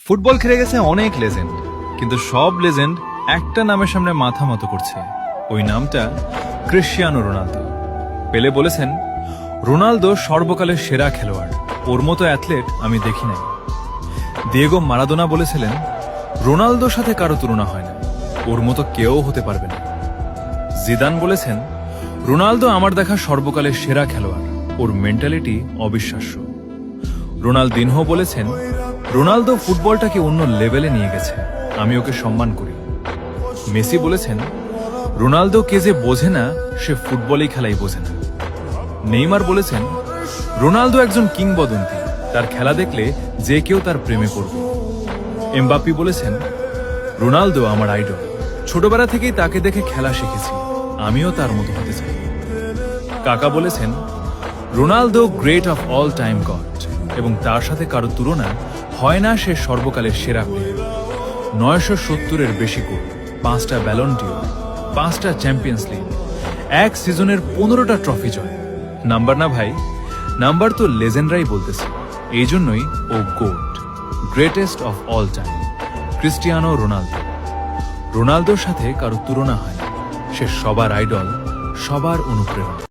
Football খেলে গেছে অনেক লেজেন্ড, কিন্তু সব লেজেন্ড একটা নামের সামনে মাথা মতো করছে। ওই নামটা ক্রিশ্চিয়ানো রোনালদো। পেলে বলেছেন, রোনালদো সর্বকালের সেরা খেলোয়াড়, ওর মতো অ্যাথলেট আমি দেখি নাই। দিয়েগো মারাদোনা বলেছিলেন, রোনালদোর সাথে কারো তুলনা হয় না, ওর মতো কেউ হতে পারবে না। জিদান বলেছেন, রোনালদো আমার দেখা সর্বকালের সেরা খেলোয়াড়, ওর মেন্টালিটি অবিশ্বাস্য। রোনালদিনহো বলেছেন, রোনালদো ফুটবলটাকে অন্য লেভেলে নিয়ে গেছে, আমি ওকে সম্মান করি। মেসি বলেছেন, রোনালদো কে যে বোঝে না, সে ফুটবলই খেলাই বোঝে না। নেইমার বলেছেন, রোনালদো একজন কিংবদন্তি, তার খেলা দেখলে যে কেউ তার প্রেমে পড়বে। এমবাপ্পি বলেছেন, রোনালদো আমার আইডল, ছোটবেলা থেকেই তাকে দেখে খেলা শিখেছি, আমিও তার মতো হতে চাই। কাকা বলেছেন, Ronaldo great of all time god, এবং তার সাথে কারো তুলনা হয় না, সে সর্বকালের সেরা প্লেয়ার। 970-এর বেশি গোল, 5টা ব্যালন ডিওর, 5টা চ্যাম্পিয়ন্স লিগ, এক সিজনের 15টা ট্রফি জয়। নাম্বার না ভাই, নাম্বার তো লেজেন্ডরাই বলতেছে। এই জন্যই ও GOAT, greatest of all time, Cristiano Ronaldo. রোনালদোর সাথে কারো তুলনা হয় না, সে সবার আইডল, সবার অনুপ্রেরণা।